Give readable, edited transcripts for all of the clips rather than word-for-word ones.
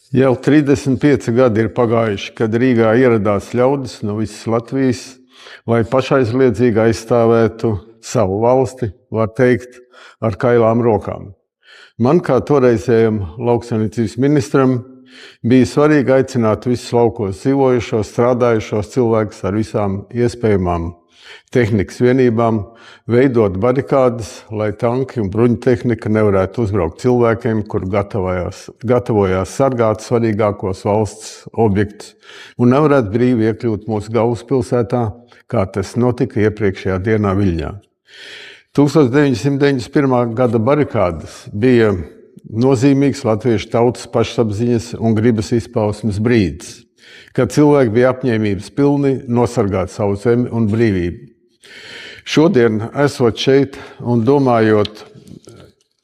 Jau 35 gadi ir pagājuši, kad Rīgā ieradās ļaudis no visas Latvijas, lai pašaizliedzīgi aizstāvētu savu valsti, var teikt, ar kailām rokām. Man, kā toreizējam lauksaimniecības ministram, bija svarīgi aicināt visus laukos dzīvojušos, strādājušos cilvēkus ar visām iespējamām tehnikas vienībām, veidot barikādes, lai tanki un bruņtehnika nevarētu uzbraukt cilvēkiem, kur gatavojās sargāt svarīgākos valsts objektus un nevarētu brīvi iekļūt mūsu galvaspilsētā, kā tas notika iepriekšējā dienā Viļņā. 1991. gada barikādes bija nozīmīgs latviešu tautas pašapziņas un gribas izpausmes brīdis, kad cilvēki bija apņēmības pilni nosargāt savu zemi un brīvību. Šodien, esot šeit un domājot,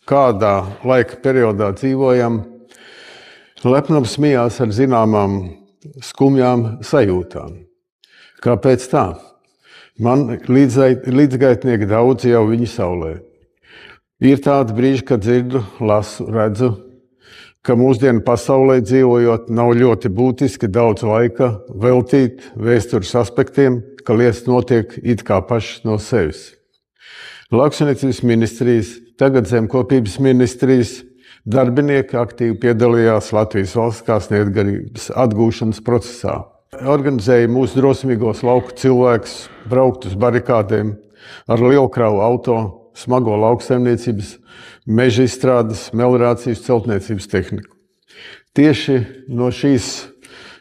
kādā laika periodā dzīvojam, lepnums smijās ar zināmām skumjām sajūtām. Kāpēc tā? Man līdzgaitnieki daudz jau viņu saulē. Ir tādi brīži, kad dzirdu, lasu, redzu, ka mūsdienu pasaulē dzīvojot nav ļoti būtiski daudz laika veltīt vēstures aspektiem, ka lietas notiek it kā pašas no sevis. Lauksaimniecības ministrijas, tagad zemkopības ministrijas darbinieki aktīvi piedalījās Latvijas valstiskās neatkarības atgūšanas procesā. Organizēja mūsu drosmīgos lauku cilvēkus braukt uz barikādēm ar lielkravu auto, smago lauksaimniecības, meža izstrādes, meliorācijas, celtniecības tehniku. Tieši no šīs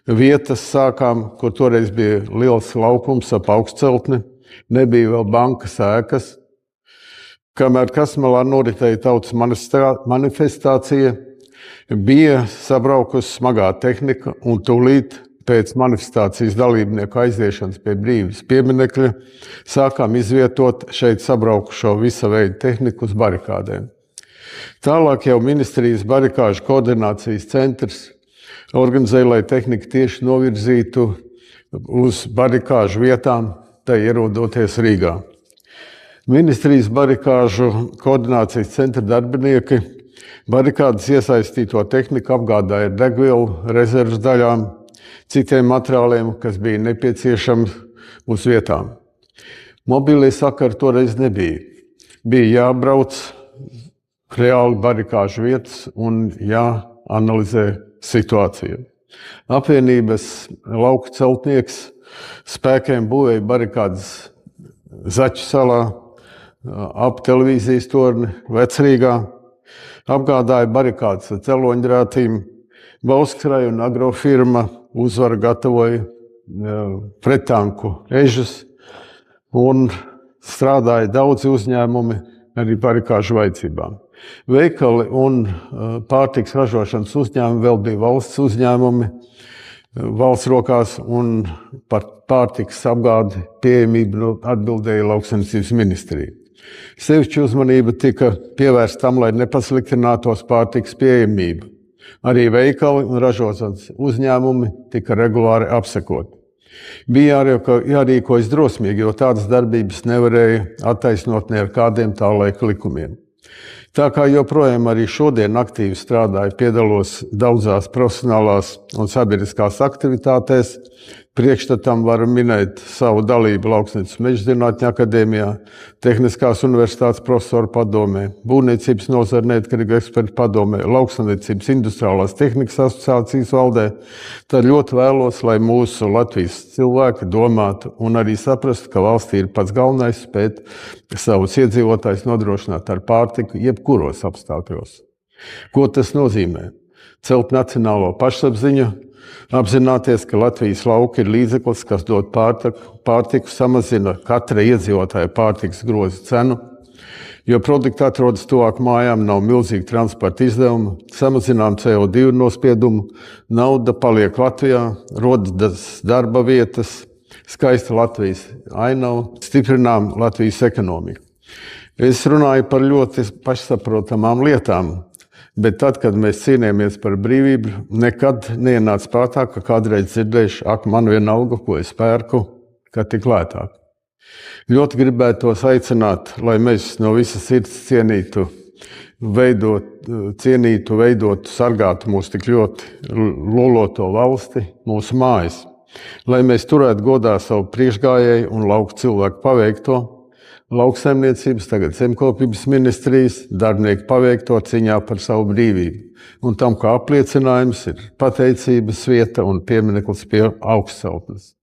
vietas sākām, kur toreiz bija liels laukums ap augstceltni, nebija vēl bankas ēkas. Kamēr Kasmalā noritēja tautas manifestācija, bija sabraukusi smagā tehnika un tūlīt pēc manifestācijas dalībnieku aiziešanas pie brīvības pieminekļa sākām izvietot šeit sabraukušo visa veida tehniku uz barikādēm. Tālāk jau ministrijas barikāžu koordinācijas centrs organizēja, lai tehnika tieši novirzītu uz barikāžu vietām, tai ierodoties Rīgā. Ministrijas barikāžu koordinācijas centra darbinieki barikādas iesaistīto tehniku apgādāja ar degvielu, rezerves daļām, citiem materiāliem, kas bija nepieciešami uz vietām. Mobīlie sakari toreiz nebija. Bija jābrauc reāli barikāžu vietas un jāanalizē situācija. Apvienības lauku celtnieks spēkiem būvēja barikādas Zaķu salā, ap televīzijas torni, Vecrīgā, apgādāja barikādas ar celoņdrātīm, Bauskas rajona agrofirma Uzvara gatavoja prettanku ežas un strādāja daudzi uzņēmumi arī barikāžu vajadzībām. Veikali un pārtikas ražošanas uzņēmumi vēl bija valsts uzņēmumi, valsts rokās, un par pārtikas apgādi pieejamību atbildēja lauksaimniecības ministrija. Sevišķa uzmanība tika pievērsta tam, lai nepasliktinātos pārtikas pieejamība. Arī veikali un ražošanas uzņēmumi tika regulāri apsekoti. Bija jārīkojas drosmīgi, jo tādas darbības nevarēja attaisnot ne ar kādiem tā laika likumiem. Tā kā joprojām arī šodien aktīvi strādāju, piedalos daudzās profesionālās un sabiedriskās aktivitātēs, priekšstatam varu minēt savu dalību Lauksaimniecības mežzinātņu akadēmijā, Tehniskās universitātes profesoru padomē, Būvniecības nozara neatkarīgu ekspertu padomē, Lauksaimniecības industriālās tehnikas asociācijas valdē, tad ļoti vēlos, lai mūsu Latvijas cilvēki domātu un arī saprastu, ka valstī ir pats galvenais spēt savus iedzīvotājus nodrošināt ar pārtiku jebkuros apstākļos. Ko tas nozīmē? Celt nacionālo pašapziņu, apzināties, ka Latvijas lauki ir līdzeklis, kas dod pārtiku, samazina katra iedzīvotāja pārtikas groza cenu, jo produkti atrodas tuvāk mājām, nav milzīgi transporta izdevumi, samazinām CO2 nospiedumu, nauda paliek Latvijā, rodas darba vietas, skaista Latvijas ainava, stiprinām Latvijas ekonomiku. Es runāju par ļoti pašsaprotamām lietām, bet tad, kad mēs cīnījāmies par brīvību, nekad neienāca prātā, ka kādreiz dzirdējuši, ak, man vienalga, ko es pērku, ka tik lētāk. Ļoti gribētos aicināt, lai mēs no visas sirds cienītu cienītu, veidotu, sargātu mūsu tik ļoti loloto valsti, mūsu mājas. Lai mēs turētu godā savu priekšgājēju un lauku cilvēku paveikto, lauksaimniecības, tagad zemkopības ministrijas, darbinieku paveikto cīņā par savu brīvību. Un tam kā apliecinājums ir pateicības vieta un piemineklis pie augstceltnes.